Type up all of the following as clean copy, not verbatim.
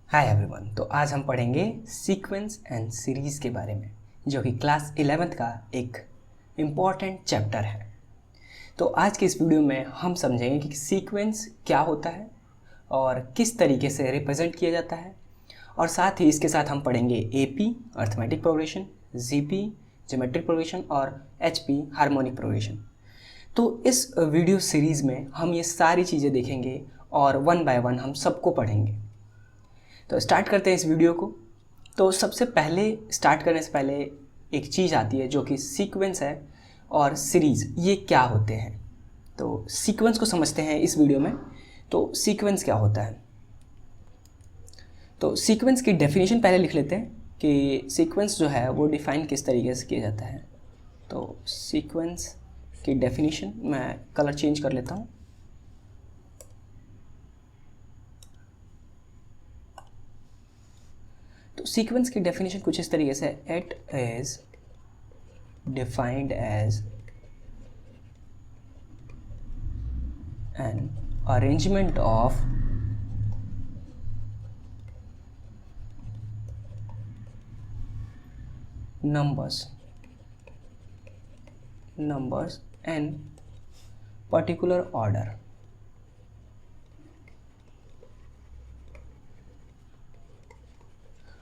Hi everyone. तो आज हम पढ़ेंगे सीक्वेंस एंड सीरीज़ के बारे में, जो कि क्लास 11th का एक इम्पॉर्टेंट चैप्टर है। तो आज के इस वीडियो में हम समझेंगे कि सीक्वेंस क्या होता है और किस तरीके से रिप्रेजेंट किया जाता है, और साथ ही इसके साथ हम पढ़ेंगे AP arithmetic progression, GP geometric progression और एचपी हार्मोनिक प्रोग्रेशन। तो इस वीडियो सीरीज़ में हम ये सारी चीज़ें देखेंगे और वन बाय वन हम सबको पढ़ेंगे। तो स्टार्ट करते हैं इस वीडियो को। तो सबसे पहले स्टार्ट करने से पहले एक चीज़ आती है जो कि सीक्वेंस है और सीरीज़, ये क्या होते हैं। तो सीक्वेंस को समझते हैं इस वीडियो में। तो सीक्वेंस क्या होता है, तो सीक्वेंस की डेफिनेशन पहले लिख लेते हैं कि सीक्वेंस जो है वो डिफ़ाइन किस तरीके से किया जाता है। तो सीक्वेंस की डेफिनेशन, मैं कलर चेंज कर लेता हूँ। तो सीक्वेंस की डेफिनेशन कुछ इस तरीके से, it is defined as an arrangement of numbers in particular order।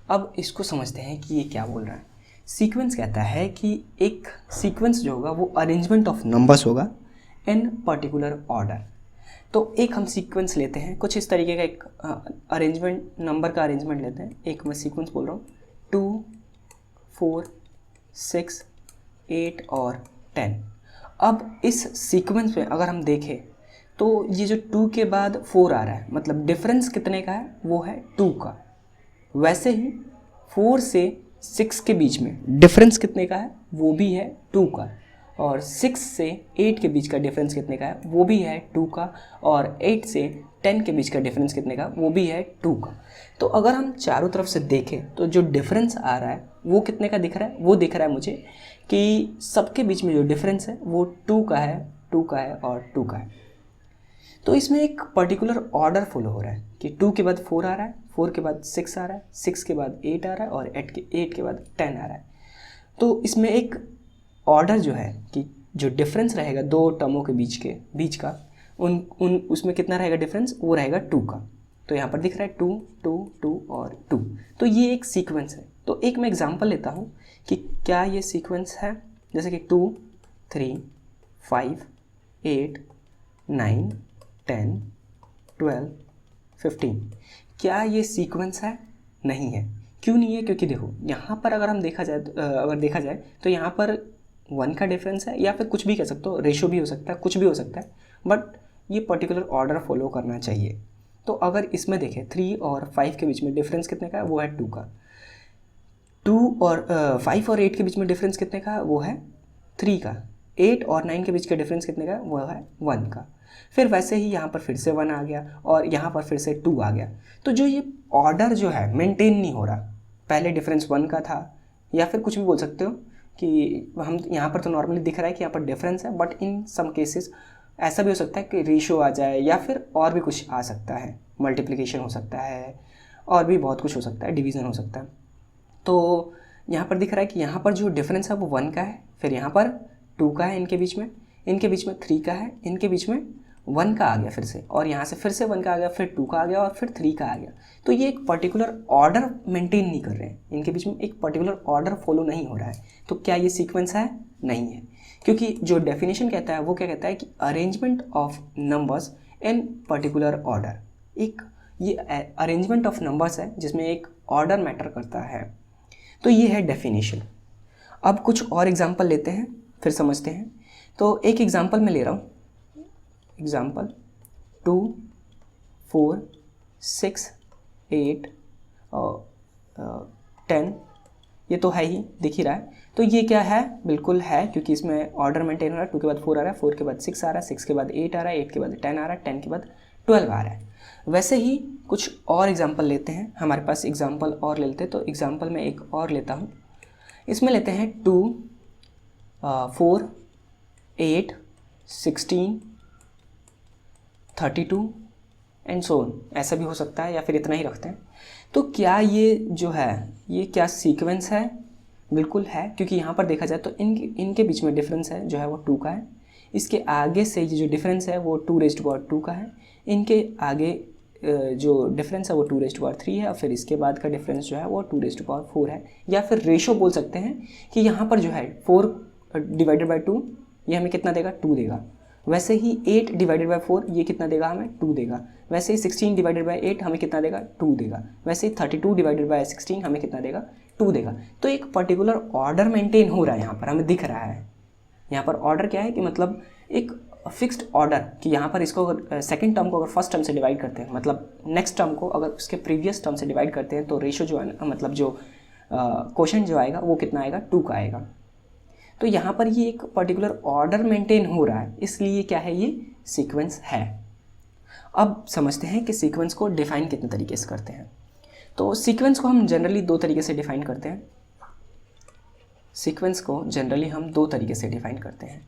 अब इसको समझते हैं कि ये क्या बोल रहा है। सीक्वेंस कहता है कि एक सीक्वेंस जो होगा वो अरेंजमेंट ऑफ नंबर्स होगा इन पर्टिकुलर ऑर्डर। तो एक हम सीक्वेंस लेते हैं कुछ इस तरीके का, एक अरेंजमेंट, नंबर का अरेंजमेंट लेते हैं। एक मैं सीक्वेंस बोल रहा हूँ 2, 4, 6, 8 और 10। अब इस सीक्वेंस में अगर हम देखें तो ये जो 2 के बाद 4 आ रहा है, मतलब डिफरेंस कितने का है, वो है 2 का। वैसे ही 4 से 6 के बीच में डिफरेंस कितने का है, वो भी है 2 का। और 6 से 8 के बीच का डिफरेंस कितने का है, वो भी है 2 का। और 8 से 10 के बीच का डिफरेंस कितने का, वो भी है 2 का। तो अगर हम चारों तरफ से देखें तो जो डिफरेंस आ रहा है वो कितने का दिख रहा है, वो दिख रहा है मुझे कि सबके बीच में जो डिफरेंस है वो 2 का है, 2 का है और 2 का है। तो इसमें एक पर्टिकुलर ऑर्डर फॉलो हो रहा है कि 2 के बाद 4 आ रहा है, 4 के बाद 6 आ रहा है, 6 के बाद 8 आ रहा है और 8 के बाद 10 आ रहा है। तो इसमें एक ऑर्डर जो है कि जो डिफरेंस रहेगा दो टर्मों के बीच का उन उसमें कितना रहेगा डिफरेंस, वो रहेगा 2 का। तो यहाँ पर दिख रहा है 2, 2, 2 और 2। तो ये एक सीक्वेंस है। तो एक मैं एग्जांपल लेता हूँ कि क्या ये सीक्वेंस है, जैसे कि 2, 3, 5, 8, 9, 10, 12, 15। क्या ये सीक्वेंस है? नहीं है। क्यों नहीं है? क्योंकि देखो यहाँ पर अगर देखा जाए तो यहाँ पर 1 का डिफरेंस है, या फिर कुछ भी कह सकते हो, रेशो भी हो सकता है, कुछ भी हो सकता है, बट ये पर्टिकुलर ऑर्डर फॉलो करना चाहिए। तो अगर इसमें देखें 3 और 5 के बीच में डिफरेंस कितने का है, वो है 2 का। 5 और 8 के बीच में डिफरेंस कितने का है, वो है 3 का। 8 और 9 के बीच का डिफरेंस कितने का है, वो है 1 का। फिर वैसे ही यहाँ पर फिर से 1 आ गया और यहाँ पर फिर से 2 आ गया। तो जो ये ऑर्डर जो है मेंटेन नहीं हो रहा। पहले डिफरेंस 1 का था, या फिर कुछ भी बोल सकते हो कि हम यहाँ पर तो नॉर्मली दिख रहा है कि यहाँ पर डिफरेंस है, बट इन सम केसेस ऐसा भी हो सकता है कि रेशो आ जाए, या फिर और भी कुछ आ सकता है, मल्टीप्लिकेशन हो सकता है, और भी बहुत कुछ हो सकता है, डिवीज़न हो सकता है। तो यहाँ पर दिख रहा है कि यहाँ पर जो डिफरेंस है वो 1 का है, फिर यहाँ पर 2 का है, इनके बीच में 3 का है, इनके बीच में 1 का आ गया फिर से, और यहाँ से फिर से 1 का आ गया, फिर 2 का आ गया और फिर 3 का आ गया। तो ये एक पर्टिकुलर ऑर्डर मेंटेन नहीं कर रहे हैं, इनके बीच में एक पर्टिकुलर ऑर्डर फॉलो नहीं हो रहा है। तो क्या ये सीक्वेंस है? नहीं है। क्योंकि जो डेफिनेशन कहता है वो क्या कहता है कि arrangement of numbers in particular order. एक ये अरेंजमेंट ऑफ नंबर्स है जिसमें एक ऑर्डर मैटर करता है। तो ये है डेफिनेशन। अब कुछ और एग्जांपल लेते हैं, फिर समझते हैं। तो एक एग्जांपल मैं ले रहा हूँ, एग्जांपल 2, 4, 6, 8 और 10। ये तो है ही, दिख ही रहा है। तो ये क्या है? बिल्कुल है, क्योंकि इसमें ऑर्डर मेंटेन हो रहा है। 2 के बाद 4 आ रहा है, 4 के बाद 6 आ रहा है, 6 के बाद 8 आ रहा है, 8 के बाद 10 आ रहा है, 10 के बाद 12 आ रहा है। वैसे ही कुछ और एग्जांपल लेते हैं, हमारे पास एग्जांपल और ले लेते हैं। तो एग्जांपल में एक और लेता हूँ, इसमें लेते हैं 2, 4, 8, 16, 32 एंड सो ऑन। ऐसा भी हो सकता है, या फिर इतना ही रखते हैं। तो क्या ये जो है ये क्या सीक्वेंस है? बिल्कुल है, क्योंकि यहाँ पर देखा जाए तो इनके बीच में डिफरेंस है जो है वो 2 का है। इसके आगे से ये जो डिफरेंस है वो 2⁻² का है। इनके आगे जो डिफरेंस है वो 2⁻³ है, और फिर इसके बाद का डिफरेंस जो है वो 2⁻4 है। या फिर रेशो बोल सकते हैं कि यहाँ पर जो है 4/2 ये हमें कितना देगा? 2 देगा। वैसे ही 8/4 ये कितना देगा? हमें 2 देगा। वैसे ही 16/8 हमें कितना देगा? 2 देगा। वैसे ही 32/16 हमें कितना देगा? 2 देगा। तो एक पर्टिकुलर ऑर्डर मेंटेन हो रहा है, यहाँ पर हमें दिख रहा है। यहाँ पर ऑर्डर क्या है कि मतलब एक फिक्स्ड ऑर्डर, कि यहाँ पर इसको अगर सेकंड टर्म को अगर फर्स्ट टर्म से डिवाइड करते हैं, मतलब नेक्स्ट टर्म को अगर उसके प्रीवियस टर्म से डिवाइड करते हैं, तो रेशो जो है मतलब जो क्वोशंट जो आएगा वो कितना आएगा? 2 का आएगा। तो यहाँ पर ये एक पर्टिकुलर ऑर्डर मेंटेन हो रहा है, इसलिए क्या है? ये सीक्वेंस है। अब समझते हैं कि सीक्वेंस को डिफाइन कितने तरीके से करते हैं। तो सीक्वेंस को हम जनरली 2 तरीके से डिफाइन करते हैं। सीक्वेंस को जनरली हम 2 तरीके से डिफाइन करते हैं।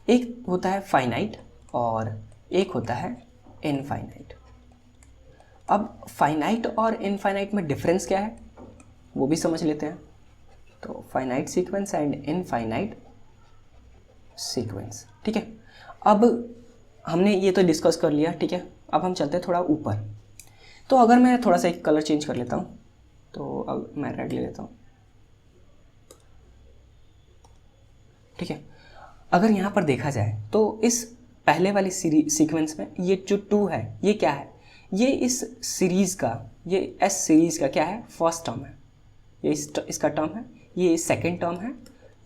एक होता है फाइनाइट और एक होता है इनफाइनाइट। अब फाइनाइट और इनफाइनाइट में डिफरेंस क्या है वो भी समझ लेते हैं। तो finite sequence and infinite sequence, ठीक है। अब हमने ये तो डिस्कस कर लिया, ठीक है। अब हम चलते हैं थोड़ा ऊपर। तो अगर मैं थोड़ा सा एक कलर चेंज कर लेता हूँ, तो अब मैं रेड ले लेता हूँ, ठीक है। अगर यहाँ पर देखा जाए तो इस पहले वाली सीक्वेंस में ये जो 2 है ये क्या है? ये इस सीरीज़ का, ये एस सीरीज़ का क्या है? फर्स्ट टर्म है। ये इसका टर्म है, ये सेकंड टर्म है,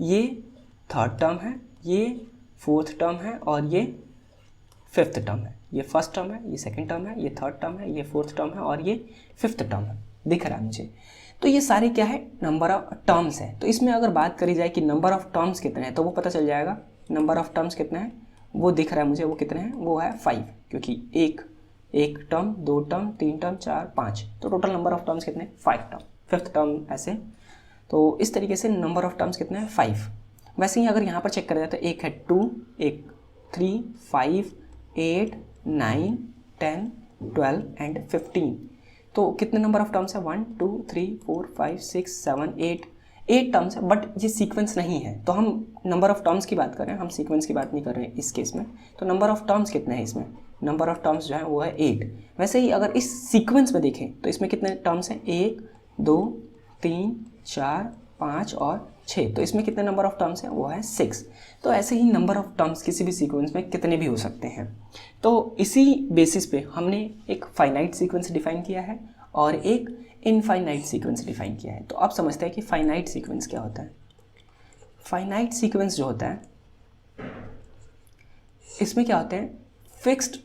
ये थर्ड टर्म है, ये फोर्थ टर्म है और ये फिफ्थ टर्म है। ये फर्स्ट टर्म है, ये सेकंड टर्म है, ये थर्ड टर्म है, ये फोर्थ टर्म है और ये फिफ्थ टर्म है। दिख रहा है मुझे? तो ये सारे क्या है? नंबर ऑफ टर्म्स है। तो इसमें अगर बात करी जाए कि नंबर ऑफ टर्म्स कितने हैं, तो वो पता चल जाएगा। नंबर ऑफ टर्म्स कितने हैं वो दिख रहा है मुझे, वो कितने हैं? वो है 5, क्योंकि एक टर्म, 2 टर्म, 3 टर्म, 4, 5, तो टोटल नंबर ऑफ टर्म्स कितने? 5 टर्म, फिफ्थ टर्म ऐसे। तो इस तरीके से नंबर ऑफ टर्म्स कितने हैं? 5। वैसे ही अगर यहाँ पर चेक करा जाए तो एक है 2, एक 3, 5, 8, 9, 10, 12 एंड 15। तो कितने नंबर ऑफ टर्म्स है? 1, 2, 3, 4, 5, 6, 7, 8 टर्म्स है। बट ये सीक्वेंस नहीं है, तो हम नंबर ऑफ टर्म्स की बात कर रहे हैं, हम सीक्वेंस की बात नहीं कर रहे हैं इस केस में। तो नंबर ऑफ टर्म्स कितने हैं इसमें? नंबर ऑफ टर्म्स जो है वो है 8। वैसे ही अगर इस सीक्वेंस में देखें तो इसमें कितने टर्म्स हैं? 1, 2, 3, 4, 5 और 6। तो इसमें कितने नंबर ऑफ टर्म्स हैं? वो है 6। तो ऐसे ही नंबर ऑफ टर्म्स किसी भी सीक्वेंस में कितने भी हो सकते हैं। तो इसी बेसिस पे हमने एक फाइनाइट सीक्वेंस डिफाइन किया है और एक इनफाइनाइट सीक्वेंस डिफाइन किया है। तो आप समझते हैं कि फाइनाइट सीक्वेंस क्या होता है। फाइनाइट सीक्वेंस जो होता है इसमें क्या होते हैं? फिक्स्ड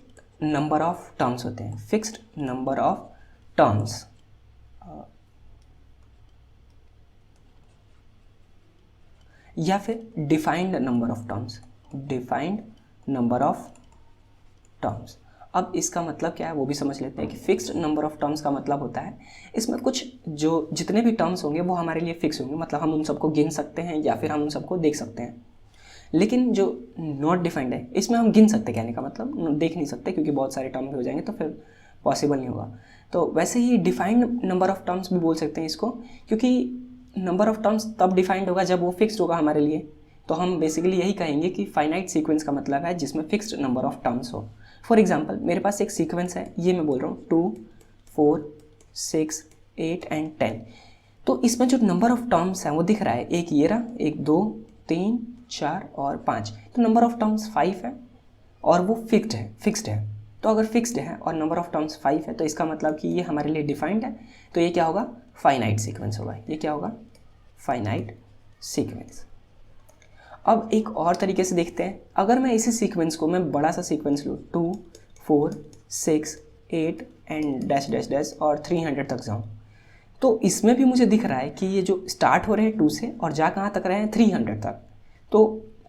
नंबर ऑफ टर्म्स होते हैं, फिक्स्ड नंबर ऑफ टर्म्स। या फिर defined number of terms, defined number of terms. अब इसका मतलब क्या है वो भी समझ लेते हैं कि फिक्स्ड नंबर ऑफ टर्म्स का मतलब होता है इसमें कुछ जो जितने भी टर्म्स होंगे वो हमारे लिए फिक्स होंगे, मतलब हम उन सबको गिन सकते हैं या फिर हम उन सबको देख सकते हैं। लेकिन जो नॉट डिफाइंड है इसमें हम गिन सकते, कहने का मतलब देख नहीं सकते, क्योंकि बहुत सारे टर्म भी हो जाएंगे तो फिर पॉसिबल नहीं होगा। तो वैसे ही डिफाइंड नंबर ऑफ टर्म्स भी बोल सकते हैं इसको, क्योंकि नंबर ऑफ टर्म्स तब डिफाइंड होगा जब वो फिक्स्ड होगा हमारे लिए। तो हम बेसिकली यही कहेंगे कि फाइनाइट सीक्वेंस का मतलब है जिसमें फिक्स्ड नंबर ऑफ टर्म्स हो। फॉर एग्जांपल मेरे पास एक सीक्वेंस है, ये मैं बोल रहा हूँ 2, 4, 6, 8 एंड 10। तो इसमें जो नंबर ऑफ टर्म्स हैं वो दिख रहा है, एक ये रहा, एक 2, 3, 4 और 5। तो नंबर ऑफ टर्म्स 5 है और वो फिक्स्ड है। तो अगर फिक्स्ड है और नंबर ऑफ टर्म्स 5 है तो इसका मतलब कि ये हमारे लिए डिफाइंड है। तो ये क्या होगा? फाइनाइट सीक्वेंस होगा। ये क्या होगा? Finite sequence. अब एक और तरीके से देखते हैं। अगर मैं इसी सीक्वेंस को मैं बड़ा सा सीक्वेंस लूँ 2, 4, 6, 8 एंड डैश डैश डैश और 300 तक जाऊँ, तो इसमें भी मुझे दिख रहा है कि ये जो स्टार्ट हो रहे हैं 2 से और जा कहाँ तक रहे हैं? 300 तक। तो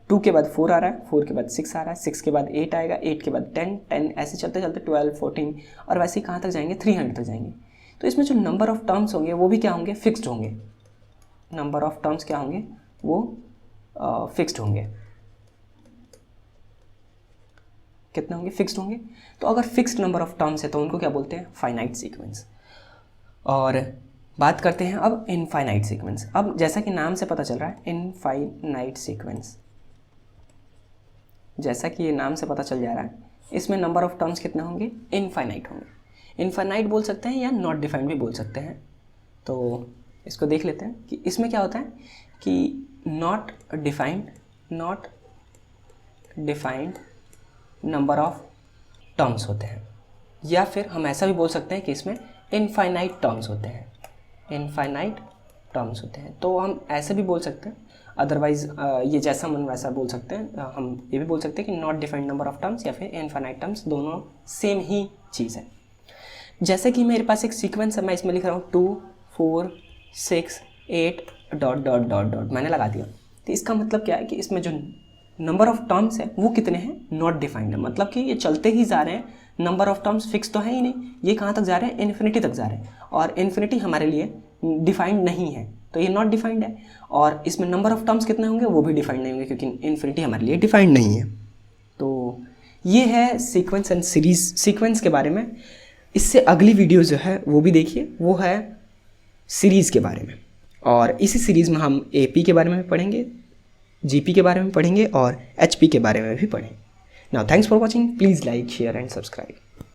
2 के बाद 4 आ रहा है, 4 के बाद 6 आ रहा है, 6 के बाद 8 आएगा, 8 के बाद 10, 10 ऐसे चलते चलते 12, 14 और वैसे ही कहाँ तक जाएंगे? 300 तक जाएंगे। तो इसमें जो नंबर ऑफ टर्म्स होंगे वो भी क्या होंगे? फिक्स्ड होंगे। नंबर ऑफ टर्म्स क्या होंगे? वो फिक्स्ड होंगे। कितने होंगे? फिक्स्ड होंगे। तो अगर फिक्स्ड नंबर ऑफ टर्म्स है तो उनको क्या बोलते हैं? Finite sequence. और बात करते हैं अब इनफाइनाइट सीक्वेंस। अब जैसा कि नाम से पता चल रहा है इनफाइनाइट सीक्वेंस, जैसा कि ये नाम से पता चल जा रहा है, इसमें नंबर ऑफ टर्म्स कितने होंगे? इनफाइनाइट होंगे। इनफाइनाइट बोल सकते हैं या नॉट डिफाइंड भी बोल सकते हैं। तो इसको देख लेते हैं कि इसमें क्या होता है कि not defined number of terms होते हैं, या फिर हम ऐसा भी बोल सकते हैं कि इसमें इनफाइनाइट टर्म्स होते हैं, इनफाइनाइट टर्म्स होते हैं। तो हम ऐसे भी बोल सकते हैं, अदरवाइज़ ये जैसा मन वैसा बोल सकते हैं। हम ये भी बोल सकते हैं कि not defined number of terms या फिर इनफाइनाइट टर्म्स, दोनों सेम ही चीज़ है। जैसे कि मेरे पास एक सीक्वेंस है, मैं इसमें लिख रहा हूँ 2 4 6 8 ... मैंने लगा दिया। तो इसका मतलब क्या है कि इसमें जो नंबर ऑफ टर्म्स है वो कितने हैं? नॉट डिफाइंड है। मतलब कि ये चलते ही जा रहे हैं, नंबर ऑफ टर्म्स फिक्स तो है ही नहीं, ये कहाँ तक जा रहे हैं? इन्फिनिटी तक जा रहे हैं, और इन्फिनिटी हमारे लिए डिफाइंड नहीं है, तो ये नॉट डिफाइंड है। और इसमें नंबर ऑफ टर्म्स कितने होंगे वो भी डिफाइंड नहीं होंगे, क्योंकि इन्फिनिटी हमारे लिए डिफाइंड नहीं है। तो ये है सीक्वेंस एंड सीरीज, सीक्वेंस के बारे में। इससे अगली वीडियो जो है वो भी देखिए, वो है सीरीज़ के बारे में। और इसी सीरीज़ में हम AP के बारे में भी पढ़ेंगे, GP के बारे में पढ़ेंगे और HP के बारे में भी पढ़ेंगे। Now thanks for watching, please like share and subscribe.